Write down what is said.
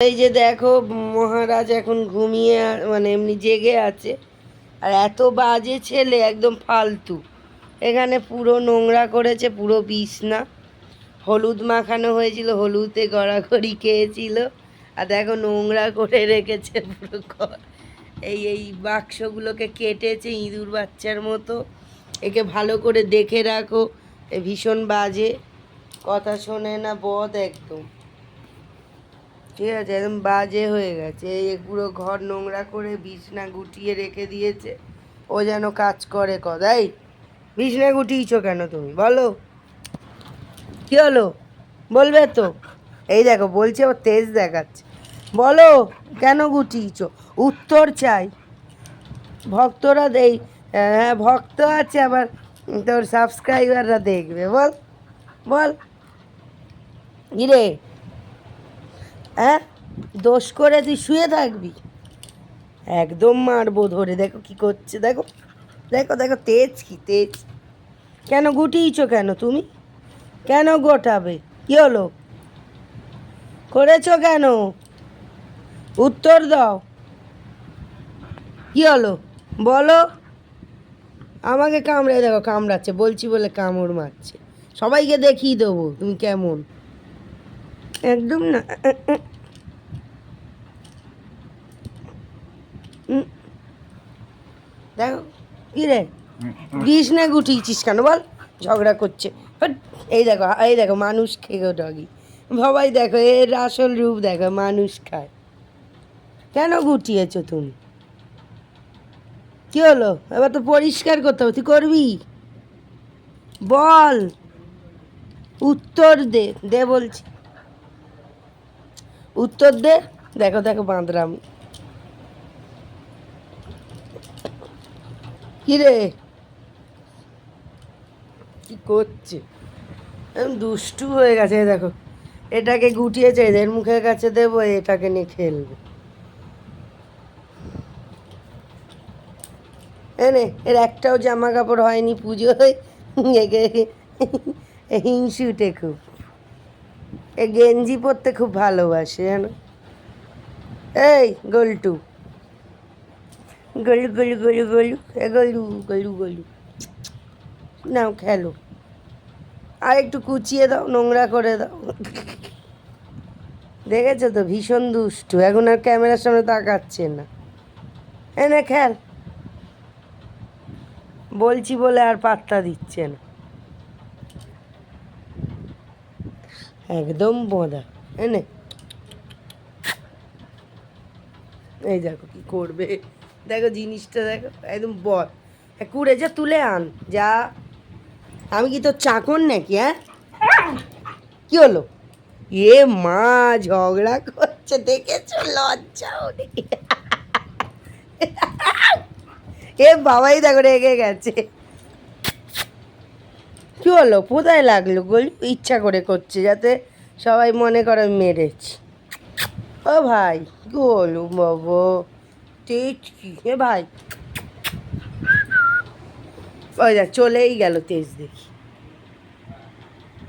এই যে দেখো, মহারাজ এখন ঘুমিয়ে মানে এমনি জেগে আছে। আর এত বাজে ছেলে, একদম ফালতু। এখানে পুরো নোংরা করেছে, পুরো বিছনা। হলুদ মাখানো হয়েছিল, হলুদে গড়াগড়ি খেয়েছিল। আর দেখো নোংরা করে রেখেছে পুরো ঘর। এই বাক্সগুলোকে কেটেছে ইঁদুর বাচ্চার মতো। একে ভালো করে দেখে রাখো, এ ভীষণ বাজে, কথা শোনে না, বদ একদম। ঠিক আছে, একদম বাজে হয়ে গেছে। এই পুরো ঘর নোংরা করে বিছনা গুটিয়ে রেখে দিয়েছে। ও যেন কাজ করে কদাই। বিছনা গুটিয়েছো কেন তুমি, বলো? কি হলো, বলবে তো? এই দেখো বলছে, ও তেজ দেখাচ্ছে। বলো কেন গুটিয়েছো, উত্তর চাই। ভক্তরা দেই, হ্যাঁ ভক্ত আছে, আবার তোর সাবস্ক্রাইবাররা দেখবে। বল বল, কিরে? হ্যাঁ, দোষ করে তুই শুয়ে থাকবি? একদম মারবো ধরে। দেখো কি করছে, দেখো দেখো দেখো, তেজ কি তেজ। কেন গুটিয়েছো কেন তুমি? কেন গোটাবে? কি হলো, করেছো কেন? উত্তর দাও, কি হলো বলো? আমাকে কামড়ে, দেখো কামড়াচ্ছে, বলছি বলে কামড় মারছে। সবাইকে দেখিয়ে দেবো তুমি কেমন। একদম না। দেখো কি রে, বিছনা গুটিয়েছিস কেন বল? ঝগড়া করছে। হট, এই দেখো এই দেখো, মানুষ খেয়ে ডগি। সবাই দেখো এর আসল রূপ দেখো, মানুষ খায়। কেন গুটিয়েছো তুমি? কি হলো, এবার তো পরিষ্কার করতে হবে, তুই করবি? বল, উত্তর দে, দে বলছি, উত্তর দে। দেখো দেখো বাঁদরাম, কিরে কি করছে? একদম দুষ্টু হয়ে গেছে। এই দেখো, এটাকে গুটিয়েছে, এদের মুখের কাছে দেবো, এটাকে নিয়ে খেলবে। এনে এর একটাও জামা কাপড় হয়নি পুজোয়। একে হিংসুটে খুব, এ গেঞ্জি পরতে খুব ভালোবাসে জানো। এই গল্টু, গলু গলু গলু গলু, এ গলু গলু গলু, নাও খেলো। আর একটু কুচিয়ে দাও, নোংরা করে দাও। দেখেছো তো, ভীষণ দুষ্টু, এখন আর ক্যামেরার সামনে তাকাচ্ছে না। এনে খেল, বলছি বলে আর পাত্তা দিচ্ছে না, একদম বোঁদা। এনে, এই দেখো কি করবে, দেখো জিনিসটা দেখো, একদম বল। কুড়ে যা তুলে আন যা। আমি কি তোর চাকর নাকি? হ্যাঁ, কি হলো? এ মা, ঝগড়া করছে, দেখেছো? লজ্জা ওরে। এ বাবাই দেখো রেগে গেছে। কি হলো, কোথায় লাগলো গোল? ইচ্ছা করে করছে যাতে সবাই মনে করে আমি মেরেছি। ও ভাই, কি হলো বাবু? তেজ কি এ ভাই? ওই দেখ চলেই গেল তেজ দেখি।